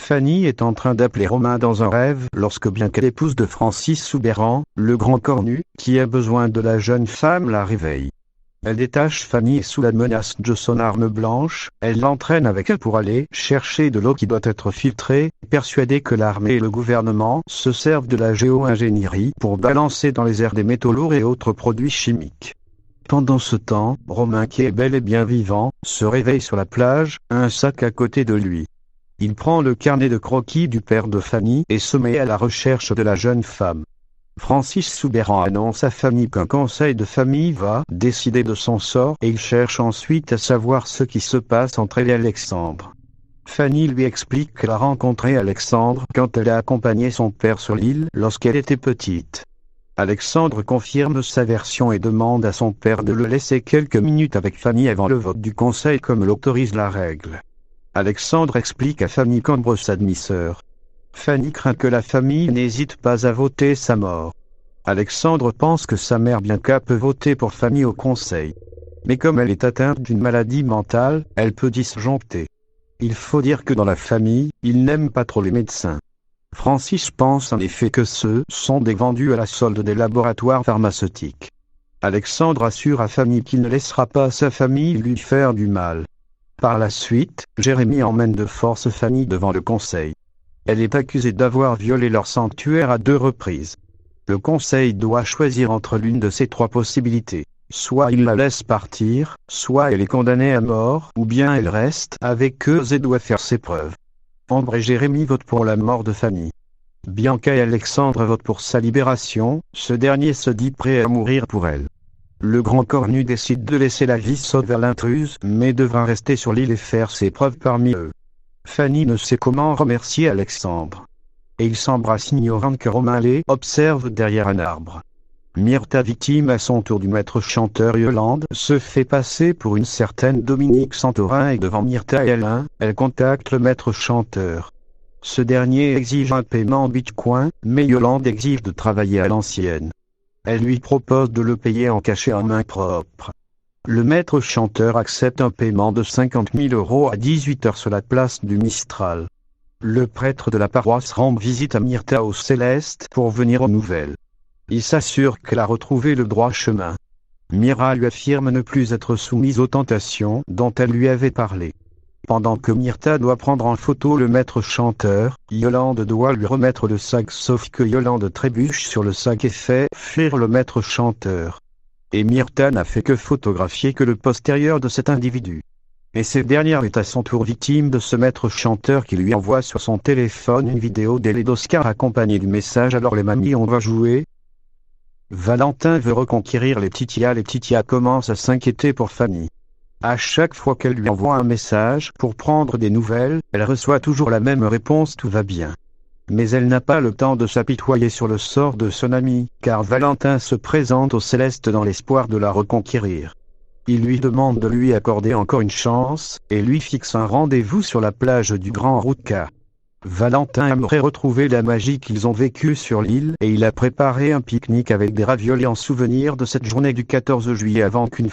Fanny est en train d'appeler Romain dans un rêve lorsque Bianca, l'épouse de Francis Soubeyran, le grand cornu, qui a besoin de la jeune femme, la réveille. Elle détache Fanny et sous la menace de son arme blanche, elle l'entraîne avec elle pour aller chercher de l'eau qui doit être filtrée, persuadée que l'armée et le gouvernement se servent de la géo-ingénierie pour balancer dans les airs des métaux lourds et autres produits chimiques. Pendant ce temps, Romain, qui est bel et bien vivant, se réveille sur la plage, un sac à côté de lui. Il prend le carnet de croquis du père de Fanny et se met à la recherche de la jeune femme. Francis Soubeyran annonce à Fanny qu'un conseil de famille va décider de son sort et il cherche ensuite à savoir ce qui se passe entre elle et Alexandre. Fanny lui explique qu'elle a rencontré Alexandre quand elle a accompagné son père sur l'île lorsqu'elle était petite. Alexandre confirme sa version et demande à son père de le laisser quelques minutes avec Fanny avant le vote du conseil comme l'autorise la règle. Alexandre explique à Fanny qu'Ambre sa demi-sœur. Fanny craint que la famille n'hésite pas à voter sa mort. Alexandre pense que sa mère Bianca peut voter pour Fanny au conseil. Mais comme elle est atteinte d'une maladie mentale, elle peut disjoncter. Il faut dire que dans la famille, ils n'aiment pas trop les médecins. Francis pense en effet que ceux sont des vendus à la solde des laboratoires pharmaceutiques. Alexandre assure à Fanny qu'il ne laissera pas sa famille lui faire du mal. Par la suite, Jérémie emmène de force Fanny devant le conseil. Elle est accusée d'avoir violé leur sanctuaire à 2 reprises. Le conseil doit choisir entre l'une de ces 3 possibilités. Soit il la laisse partir, soit elle est condamnée à mort, ou bien elle reste avec eux et doit faire ses preuves. Ambre et Jérémie votent pour la mort de Fanny. Bianca et Alexandre votent pour sa libération, ce dernier se dit prêt à mourir pour elle. Le grand cornu décide de laisser la vie sauve vers l'intruse, mais devra rester sur l'île et faire ses preuves parmi eux. Fanny ne sait comment remercier Alexandre. Et ils s'embrassent ignorant que Romain les observe derrière un arbre. Myrtha, victime à son tour du maître chanteur Yolande, se fait passer pour une certaine Dominique Santorin et devant Myrtha et Alain, elle contacte le maître chanteur. Ce dernier exige un paiement en bitcoin, mais Yolande exige de travailler à l'ancienne. Elle lui propose de le payer en cachet en main propre. Le maître chanteur accepte un paiement de 50 000 € à 18h sur la place du Mistral. Le prêtre de la paroisse rend visite à Myrtha au Céleste pour venir aux nouvelles. Il s'assure qu'elle a retrouvé le droit chemin. Myrtha lui affirme ne plus être soumise aux tentations dont elle lui avait parlé. Pendant que Myrtha doit prendre en photo le maître chanteur, Yolande doit lui remettre le sac sauf que Yolande trébuche sur le sac et fait fuir le maître chanteur. Et Myrtha n'a fait que photographier que le postérieur de cet individu. Et cette dernière est à son tour victime de ce maître chanteur qui lui envoie sur son téléphone une vidéo d'elle et d'Oscar accompagnée du message « Alors les mamies on va jouer ?» Valentin veut reconquérir les Titia commence à s'inquiéter pour Fanny. À chaque fois qu'elle lui envoie un message pour prendre des nouvelles, elle reçoit toujours la même réponse « Tout va bien ». Mais elle n'a pas le temps de s'apitoyer sur le sort de son ami, car Valentin se présente au Céleste dans l'espoir de la reconquérir. Il lui demande de lui accorder encore une chance, et lui fixe un rendez-vous sur la plage du Grand Routka. Valentin aimerait retrouver la magie qu'ils ont vécue sur l'île et il a préparé un pique-nique avec des raviolis en souvenir de cette journée du 14 juillet avant qu'une